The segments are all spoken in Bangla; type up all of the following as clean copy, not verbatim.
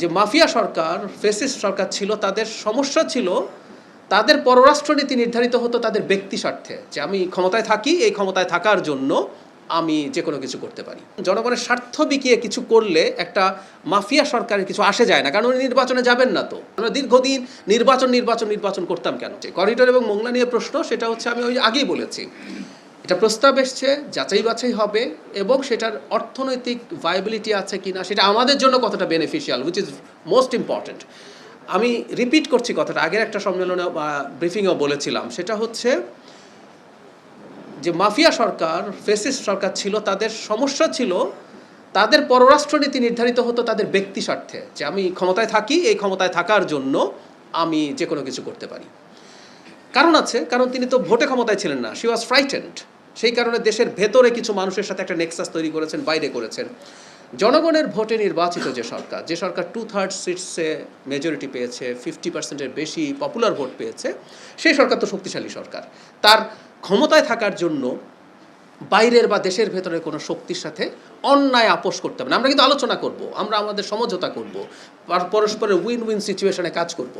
যে মাফিয়া সরকার ফ্যাসিস্ট সরকার ছিল, তাদের সমস্যা ছিল তাদের পররাষ্ট্রনীতি নির্ধারিত হতো তাদের ব্যক্তি স্বার্থে, যে আমি ক্ষমতায় থাকি, এই ক্ষমতায় থাকার জন্য আমি যে কোনো কিছু করতে পারি। জনগণের স্বার্থ বিকিয়ে কিছু করলে একটা মাফিয়া সরকারের কিছু আসে যায় না, কারণ উনি নির্বাচনে যাবেন না। তো আমরা দীর্ঘদিন নির্বাচন করতাম কেন? করিডোর এবং মোংলা নিয়ে প্রশ্ন, সেটা হচ্ছে আমি ওই আগেই বলেছি, এটা প্রস্তাব এসছে, যাচাই বাছাই হবে এবং সেটার অর্থনৈতিক ভায়াবিলিটি আছে কিনা, সেটা আমাদের জন্য কতটা beneficial, which is most important. আমি রিপিট করছি কথাটা, আগের একটা সম্মেলনে বা ব্রিফিংয়েও বলেছিলাম, সেটা হচ্ছে যে মাফিয়া সরকার ফ্যাসিস্ট সরকার ছিল, তাদের সমস্যা ছিল তাদের পররাষ্ট্রনীতি নির্ধারিত হতো তাদের ব্যক্তি স্বার্থে, যে আমি ক্ষমতায় থাকি, এই ক্ষমতায় থাকার জন্য আমি যে কোনো কিছু করতে পারি। কারণ আছে, কারণ তিনি তো ভোটে ক্ষমতায় ছিলেন না, শি ওয়াজ ফ্রাইটেন্ড। সেই কারণে দেশের ভেতরে কিছু মানুষের সাথে একটা নেক্সাস তৈরি করেছেন, বাইরে করেছেন। জনগণের ভোটে নির্বাচিত যে সরকার 2/3 সিটসে মেজরিটি পেয়েছে, 50%-এর বেশি পপুলার ভোট পেয়েছে, সেই সরকার তো শক্তিশালী সরকার। তার ক্ষমতায় থাকার জন্য বাইরের বা দেশের ভেতরে কোনো শক্তির সাথে অন্যায় আপোষ করতে হবে না। আমরা কিন্তু আলোচনা করব, আমরা আমাদের সমঝোতা করব, পরস্পরের উইন উইন সিচুয়েশনে কাজ করব।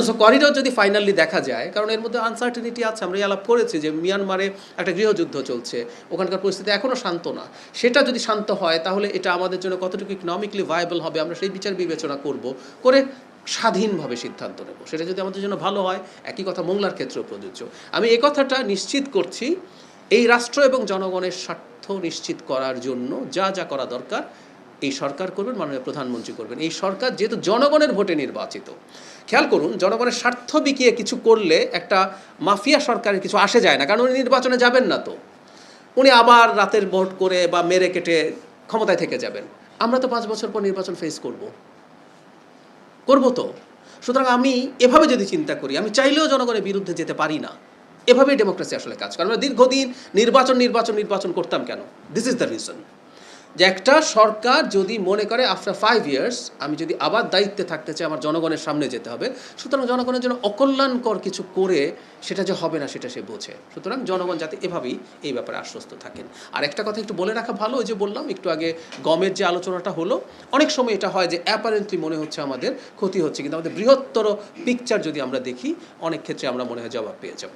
সো করিডোর যদি ফাইনালি দেখা যায়, কারণ এর মধ্যে আনসার্টেনিটি আছে, আমরা আলাপ করেছি যে মিয়ানমারে একটা গৃহযুদ্ধ চলছে, ওখানকার পরিস্থিতি এখনও শান্ত না। সেটা যদি শান্ত হয় তাহলে এটা আমাদের জন্য কতটুকু ইকোনমিকলি ভায়াবল হবে, আমরা সেই বিচার বিবেচনা করে স্বাধীনভাবে সিদ্ধান্ত নেব। সেটা যদি আমাদের জন্য ভালো হয়, একই কথা মোংলার ক্ষেত্রেও প্রযোজ্য। আমি এই কথাটা নিশ্চিত করছি, এই রাষ্ট্র এবং জনগণের স্বার্থ নিশ্চিত করার জন্য যা যা করা দরকার এই সরকার করবেন, মাননীয় প্রধানমন্ত্রী করবেন। এই সরকার যেহেতু জনগণের ভোটে নির্বাচিত, খেয়াল করুন, জনগণের স্বার্থ বিকিয়ে কিছু করলে একটা মাফিয়া সরকারের কিছু আসে যায় না, কারণ উনি নির্বাচনে যাবেন না। তো উনি আবার রাতের ভোট করে বা মেরে কেটে ক্ষমতায় থেকে যাবেন। আমরা তো 5 বছর পর নির্বাচন ফেস করব তো। সুতরাং আমি এভাবে যদি চিন্তা করি, আমি চাইলেও জনগণের বিরুদ্ধে যেতে পারি না। এভাবেই ডেমোক্রেসি আসলে কাজ করে। আমরা দীর্ঘদিন নির্বাচন করতাম কেন? দিস ইজ দ্য রিজন, যে একটা সরকার যদি মনে করে আফটার 5 ইয়ার্স আমি যদি আবার দায়িত্বে থাকতে চাই, আমার জনগণের সামনে যেতে হবে, সুতরাং জনগণের জন্য অকল্যাণকর কিছু করে সেটা যে হবে না সেটা সে বোঝে। সুতরাং জনগণ যাতে এভাবেই এই ব্যাপারে আশ্বস্ত থাকেন। আর একটা কথা একটু বলে রাখা ভালো, ওই যে বললাম একটু আগে গমের যে আলোচনাটা হলো, অনেক সময় এটা হয় যে অ্যাপারেন্টলি মনে হচ্ছে আমাদের ক্ষতি হচ্ছে, কিন্তু আমাদের বৃহত্তর পিকচার যদি আমরা দেখি, অনেক ক্ষেত্রে আমরা মনে হয় জবাব পেয়ে যাব।